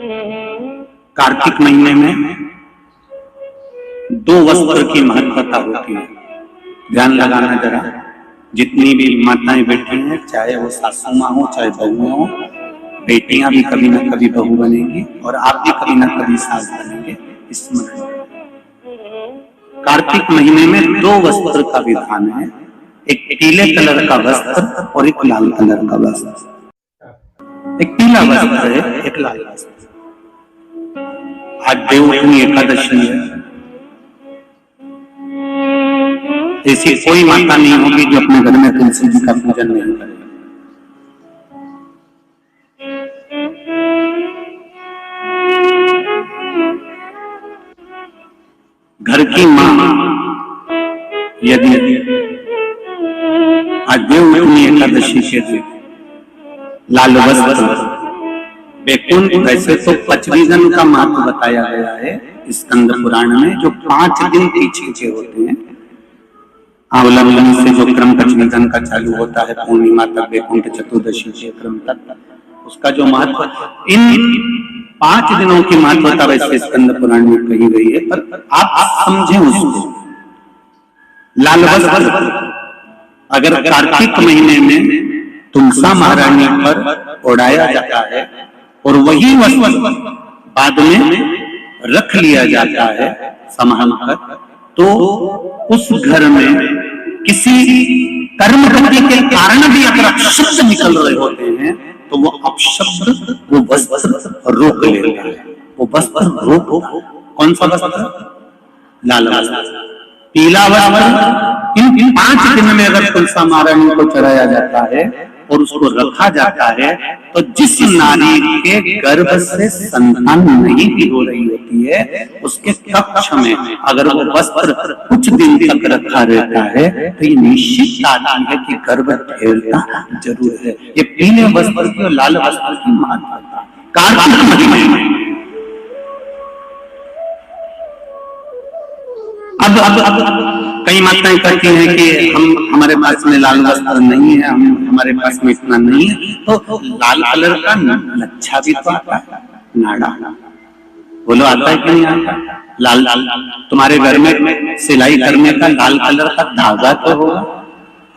कार्तिक महीने में 2 वस्त्र की महत्वता होती है। ध्यान लगाना जरा, जितनी भी माताएं बैठी हैं, चाहे वो सासू माँ हो चाहे बहुएं हो, बेटियां भी कभी न कभी बहू बनेंगी और आप भी कभी न कभी सास बनेंगे। स्मरण, कार्तिक महीने में 2 वस्त्र का विधान है, एक पीले कलर का वस्त्र और एक लाल कलर का वस्त्र। एक पीला वस्त्र है, एक लाल वस्त्र। आज देवउठनी एकादशी है, ऐसी कोई माता नहीं होगी जो अपने घर में तुलसी जी का पूजन नहीं करे। घर की मां यदि आज देवउठनी एकादशी के दिन लाल वस्त्र, वैकुंठ, वैसे तो 25 दिन का महत्व बताया गया है स्कंद पुराण में, जो 5 दिन पीछे के होते हैं। अवलंबन से जो क्रम 25 दिन का चालू होता है, पूर्णिमा तक, वैकुंठ चतुर्दशी के क्रम तक, उसका जो महत्व, इन 5 दिनों की महत्वता वैसे स्कंद पुराण में कही गई है, पर आप समझें उसको। लाल वस्त्र अगर कार्तिक महीने में तुलसा महारानी पर ओढ़ाया जाता है और वही वस्त्र बाद में रख लिया जाता है संभाल कर, तो उस घर में किसी कर्म गति के कारण भी अगर अपशब्द निकल रहे होते हैं तो वो अपशब्द वो वस्त्र रोक लेता है। वो वस्त्र रोक, कौन सा वस्त्र? लाल वस्त्र, पीला वस्त्र। इन 5 दिन में अगर तुलसा महारानी को चढ़ाया जाता है और उसको रखा जाता है, तो जिस नारी के गर्भ से संतान नहीं भी हो रही होती है, उसके कक्ष में अगर वो वस्त्र कुछ दिन तक रखा रहता है तो ये निश्चित आती है कि गर्भ ठहरता जरूर है। ये पीले वस्त्र की और लाल वस्त्र की महत्वता कार्तिक महीने में। अब कई माताएं कहती हैं कि हमारे पास में लाल वस्त्र नहीं है, हमारे पास में इतना नहीं है, तो लाल कलर का लच्छा भी तो आता है, नाड़ा, बोलो आता है कि नहीं आता? लाल तुम्हारे घर में सिलाई करने का लाल कलर का धागा तो होगा,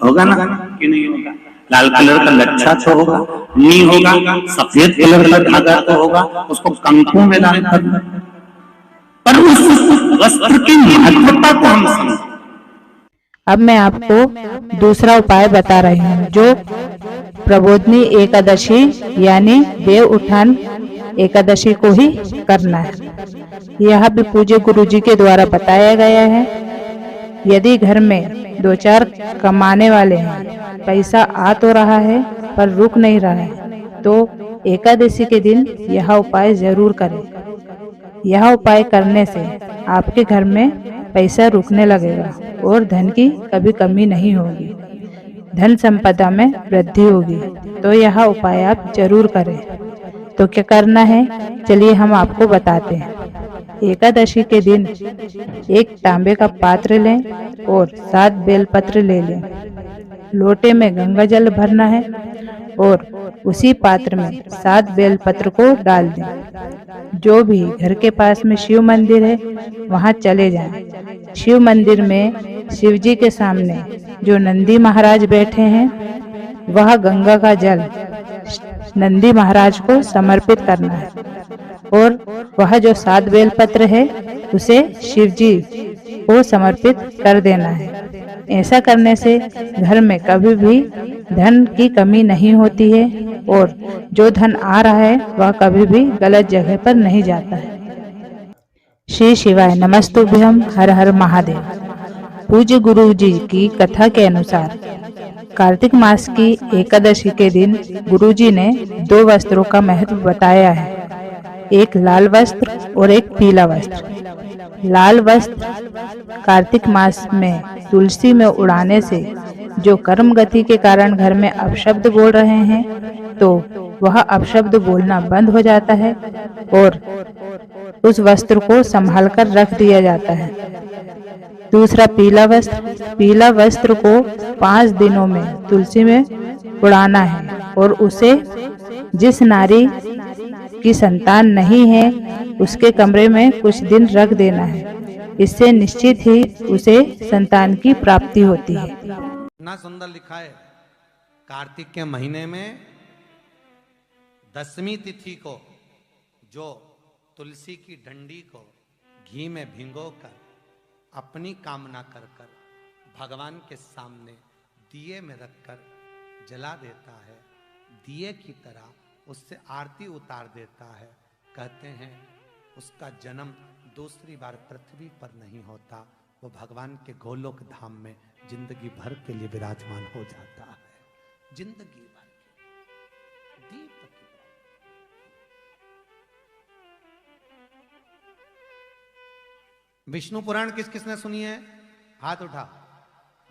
होगा ना कि नहीं होगा? लाल कलर का लच्छा तो होगा, नहीं होगा सफेद कलर का धागा तो होगा, उसको कंकु में लाल कर, पर उस वस्त्र की महत्वता को हम समझें। अब मैं आपको दूसरा उपाय बता रही हूँ, जो प्रबोधनी एकादशी यानी देव उत्थान एकादशी को ही करना है। यह भी पूज्य गुरुजी के द्वारा बताया गया है। यदि घर में 2-4 कमाने वाले हैं, पैसा आ तो रहा है पर रुक नहीं रहा है, तो एकादशी के दिन यह उपाय जरूर करें। यह उपाय करने से आपके घर में पैसा रुकने लगेगा और धन की कभी कमी नहीं होगी, धन संपदा में वृद्धि होगी। तो यह उपाय आप जरूर करें। तो क्या करना है, चलिए हम आपको बताते हैं। एकादशी के दिन एक तांबे का पात्र लें और 7 बेलपत्र ले लें। लोटे में गंगा जल भरना है और उसी पात्र में 7 बेलपत्र को डाल दें। जो भी घर के पास में शिव मंदिर है वहां चले जाएं। शिव मंदिर में शिव जी के सामने जो नंदी महाराज बैठे हैं, वह गंगा का जल नंदी महाराज को समर्पित करना है और वह जो 7 बेलपत्र है उसे शिव जी को समर्पित कर देना है। ऐसा करने से घर में कभी भी धन की कमी नहीं होती है और जो धन आ रहा है वह कभी भी गलत जगह पर नहीं जाता है। श्री शिवाय नमस्तुभ्यम, हर हर महादेव। पूज्य गुरु जी की कथा के अनुसार कार्तिक मास की एकादशी के दिन गुरु जी ने 2 वस्त्रों का महत्व बताया है, एक लाल वस्त्र और एक पीला वस्त्र। लाल वस्त्र कार्तिक मास में तुलसी में उड़ाने से जो कर्म गति के कारण घर में अपशब्द बोल रहे हैं, तो वह अपशब्द बोलना बंद हो जाता है और उस वस्त्र को संभाल कर रख दिया जाता है। दूसरा पीला वस्त्र, पीला वस्त्र को 5 दिनों में तुलसी में उड़ाना है और उसे जिस नारी की संतान नहीं है उसके कमरे में कुछ दिन रख देना है। इससे निश्चित ही उसे संतान की प्राप्ति होती है। ना सुंदर लिखा है, कार्तिक के महीने में 10वीं तिथि को जो तुलसी की डंडी को घी में भिगोकर अपनी कामना कर कर भगवान के सामने दिए में रखकर जला देता है, दिए की तरह उससे आरती उतार देता है, कहते हैं उसका जन्म दूसरी बार पृथ्वी पर नहीं होता, वो भगवान के गोलोक धाम में जिंदगी भर के लिए विराजमान हो जाता है। जिंदगी भर के दीप की विष्णु पुराण किस किसने सुनी है? हाथ उठा।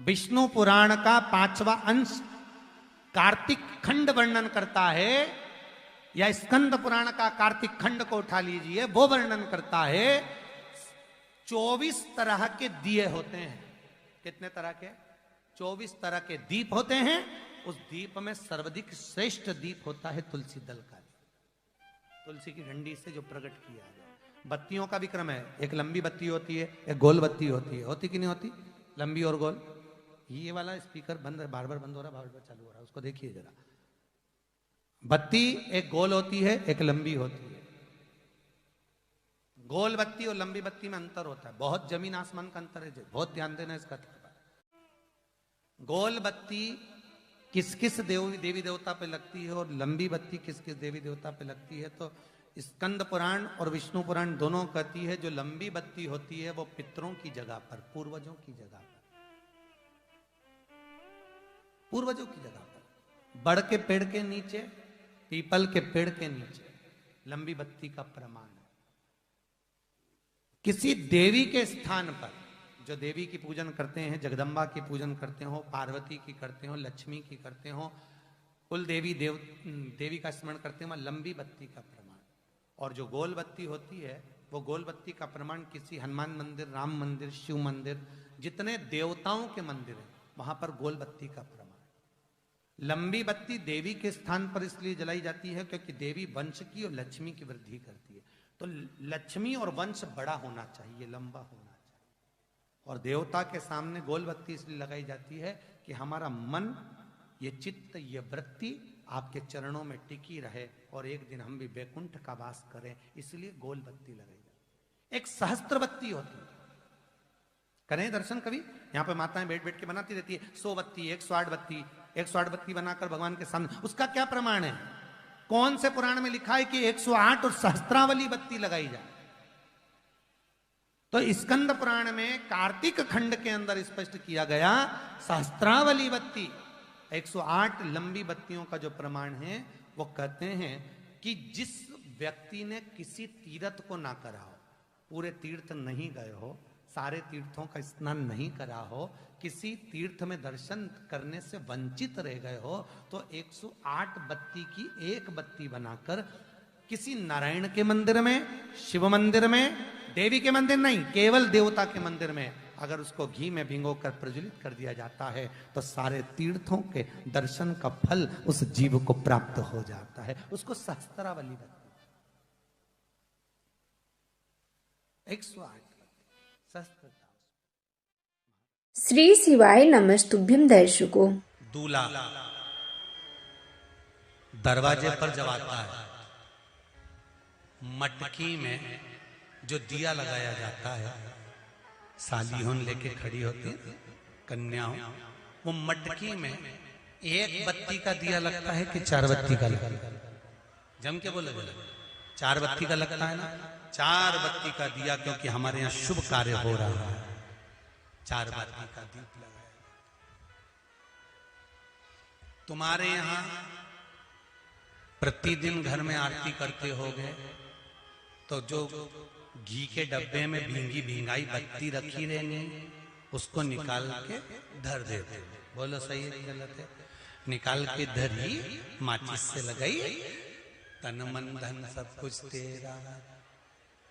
विष्णु पुराण का 5वां अंश कार्तिक खंड वर्णन करता है, या स्कंद पुराण का कार्तिक खंड को उठा लीजिए, वो वर्णन करता है 24 तरह के दिए होते हैं। कितने तरह के? 24 तरह के दीप होते हैं। उस दीप में सर्वाधिक श्रेष्ठ दीप होता है तुलसी दल का, तुलसी की डंडी से जो प्रकट किया गया। बत्तियों का भी क्रम है, एक लंबी बत्ती होती है, एक गोल बत्ती होती है। होती कि नहीं होती? लंबी और गोल। ये वाला स्पीकर बंद है, बार बार बंद हो रहा है, बार बार चालू हो रहा है, उसको देखिए जरा। बत्ती एक गोल होती है, एक लंबी होती है। गोल बत्ती और लंबी बत्ती में अंतर होता है, बहुत जमीन आसमान का अंतर है, बहुत ध्यान देना इसका। गोल बत्ती किस किस देवी देवता पे लगती है और लंबी बत्ती किस किस देवी देवता पे लगती है, तो स्कंद पुराण और विष्णु पुराण दोनों कहती है जो लंबी बत्ती होती है वो पितरों की जगह पर, पूर्वजों की जगह पर, पूर्वजों की जगह पर, बड़ के पेड़ के नीचे, पीपल के पेड़ के नीचे लंबी बत्ती का प्रमाण है। किसी देवी के स्थान पर, जो देवी की पूजन करते हैं, जगदम्बा की पूजन करते हो, पार्वती की करते हो, लक्ष्मी की करते हो, कुल देवी का स्मरण करते हैं, लंबी बत्ती का प्रमाण। और जो गोल बत्ती होती है वो गोल बत्ती का प्रमाण किसी हनुमान मंदिर, राम मंदिर, शिव मंदिर, जितने देवताओं के मंदिर हैं वहां पर गोल बत्ती का प्रमाण। लंबी बत्ती देवी के स्थान पर इसलिए जलाई जाती है क्योंकि देवी वंश की और लक्ष्मी की वृद्धि करती है, तो लक्ष्मी और वंश बड़ा होना चाहिए, लंबा होना चाहिए। और देवता के सामने गोल बत्ती इसलिए लगाई जाती है कि हमारा मन, ये चित्त, ये वृत्ति आपके चरणों में टिकी रहे और एक दिन हम भी वैकुंठ का वास करें, इसलिए गोल बत्ती लगाई जाती है। एक सहस्त्र बत्ती होती है, करें दर्शन कभी? यहाँ पे माताएं बैठ बैठ के बनाती रहती है 100 बत्ती, 108 बत्ती, 108 बत्ती बनाकर भगवान के सामने। उसका क्या प्रमाण है? कौन से पुराण में लिखा है कि 108 और सहस्त्रावली बत्ती लगाई जाए? तो स्कंद पुराण में कार्तिक खंड के अंदर स्पष्ट किया गया, सहस्त्रावली बत्ती, 108 लंबी बत्तियों का जो प्रमाण है, वो कहते हैं कि जिस व्यक्ति ने किसी तीर्थ को ना करा हो, पूरे तीर्थ नहीं गए हो, सारे तीर्थों का स्नान नहीं करा हो, किसी तीर्थ में दर्शन करने से वंचित रह गए हो, तो 108 बत्ती की एक बत्ती बनाकर किसी नारायण के मंदिर में, शिव मंदिर में, देवी के मंदिर नहीं, केवल देवता के मंदिर में अगर उसको घी में भिगोकर प्रज्वलित कर दिया जाता है तो सारे तीर्थों के दर्शन का फल उस जीव को प्राप्त हो जाता है। उसको सहस्त्रावली बत्ती, 108 सहस्त्रता। श्री शिवाय नमस्तुभ्यम दर्शकों। दूल्हा दरवाजे पर जब आता है, मटकी में जो दिया लगाया जाता है, सालीहों लेके खड़ी होती है कन्याओं, वो मटकी में एक बत्ती का दिया लगता है कि 4 बत्ती का लगता है? जम के बोले, 4 बत्ती का लगता है ना? 4 बत्ती का दिया, क्योंकि हमारे यहाँ शुभ कार्य हो रहा है, 4 बत्ती का दीप लगाया। तुम्हारे यहाँ प्रतिदिन घर में आरती करते होगे, तो जो घी के डब्बे में भींगी भींगाई बत्ती रखी रहेंगी, उसको निकाल के धर देते। बोलो सही है गलत है? निकाल के धरी, माचिस से लगाई, तन मन धन सब कुछ तेरा,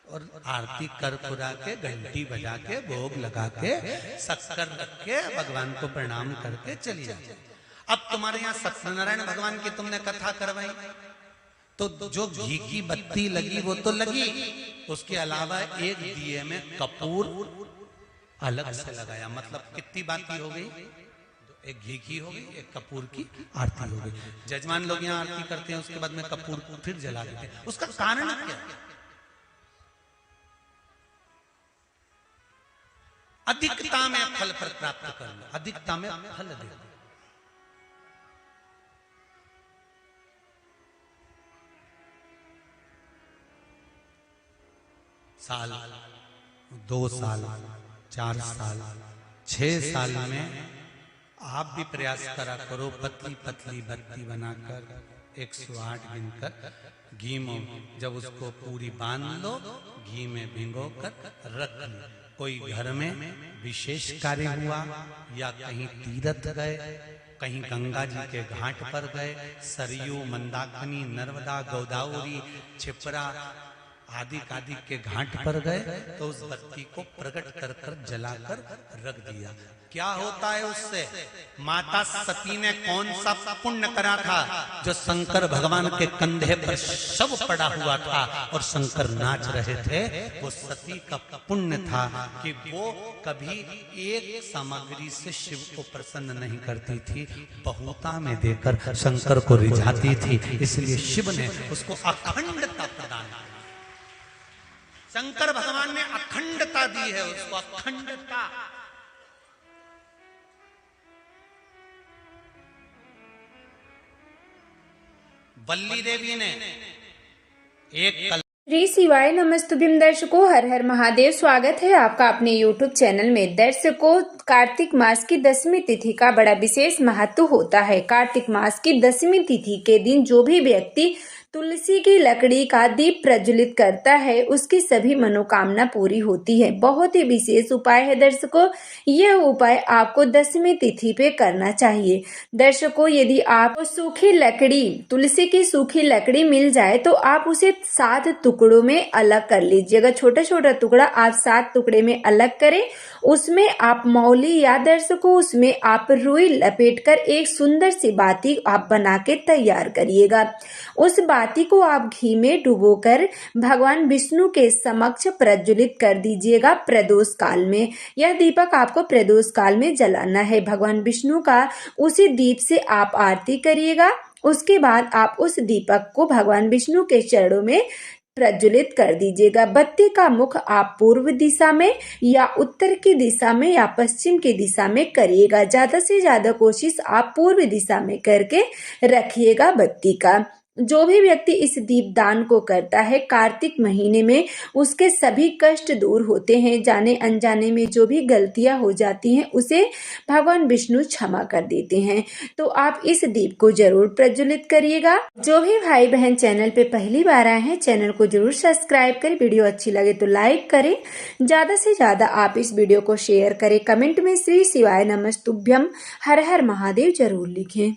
और आरती कर कुरा के, घंटी बजा के, भोग लगा के, शक्कर रख के, भगवान को प्रणाम करके चली जाती। अब तुम्हारे यहाँ सत्यनारायण भगवान की तुमने कथा करवाई, तो जो घी की बत्ती लगी वो तो लगी, उसके अलावा एक दिए में कपूर अलग से लगाया। मतलब कितनी बाती हो गई? एक घी की हो गई, एक कपूर की आरती हो गई। जजमान लोग यहाँ आरती करते हैं, उसके बाद में कपूर फिर जला देते हैं। उसका कारण क्या? अधिकता में फल प्राप्त करना, अधिकता में फल देना। साल, 2 साल, 4 साल, 6 साल में आप भी प्रयास करा करो, पतली पतली बत्ती बनाकर 108 गिनकर घी में जब उसको पूरी बांध लो, घी में भिगो कर रख लो। कोई घर में विशेष कार्य हुआ या कहीं तीर्थ गए, कहीं गंगा जी के घाट पर गए, सरयू, मंदाकिनी, नर्मदा, गोदावरी, छिपरा आदि के घाट पर गए, तो उस बत्ती को प्रकट कर कर जलाकर रख दिया। क्या होता है उससे? माता सती ने कौन सा पुण्य करा था? जो शंकर भगवान के कंधे पर शव पड़ा हुआ था और शंकर नाच रहे थे, वो सती का पुण्य था कि वो कभी एक सामग्री से शिव को प्रसन्न नहीं करती थी, बहुता में देकर शंकर को रिझाती थी। इसलिए शिव ने उसको अखंडता प्रदान की। शंकर भगवान ने अखंडता दी है उसको, अखंडता। वल्ली देवी ने एक श्री शिवाय नमस्तुभ्यम दर्शकों, हर हर महादेव। स्वागत है आपका अपने YouTube चैनल में। दर्शकों, कार्तिक मास की 10वीं तिथि का बड़ा विशेष महत्व होता है। कार्तिक मास की 10वीं तिथि के दिन जो भी व्यक्ति तुलसी की लकड़ी का दीप प्रज्वलित करता है, उसकी सभी मनोकामना पूरी होती है। बहुत ही विशेष उपाय है दर्शकों, यह उपाय आपको 10वीं तिथि पे करना चाहिए। दर्शकों, यदि आपको सूखी लकड़ी, तुलसी की सूखी लकड़ी मिल जाए तो आप उसे 7 टुकड़ों में अलग कर लीजिएगा। छोटा छोटा टुकड़ा आप 7 टुकड़े में अलग करें। उसमें आप मौली या दर्शकों उसमें आप रुई लपेटकर एक सुंदर सी बाती आप बना के तैयार करिएगा। उस बाती को आप घी में डुबोकर भगवान विष्णु के समक्ष प्रज्वलित कर दीजिएगा प्रदोष काल में। यह दीपक आपको प्रदोष काल में जलाना है। भगवान विष्णु का उसी दीप से आप आरती करिएगा। उसके बाद आप उस दीपक को भगवान विष्णु के चरणों में प्रज्वलित कर दीजिएगा। बत्ती का मुख आप पूर्व दिशा में या उत्तर की दिशा में या पश्चिम की दिशा में करिएगा। ज्यादा से ज्यादा कोशिश आप पूर्व दिशा में करके रखिएगा बत्ती का। जो भी व्यक्ति इस दीपदान को करता है, कार्तिक महीने में उसके सभी कष्ट दूर होते हैं। जाने अनजाने में जो भी गलतियां हो जाती हैं, उसे भगवान विष्णु क्षमा कर देते हैं। तो आप इस दीप को जरूर प्रज्वलित करिएगा। जो भी भाई बहन चैनल पे पहली बार आए हैं, चैनल को जरूर सब्सक्राइब करें। वीडियो अच्छी लगे तो लाइक करें। ज्यादा से ज्यादा आप इस वीडियो को शेयर करें। कमेंट में श्री शिवाय नमस्तुभ्यम हर हर महादेव जरूर लिखें।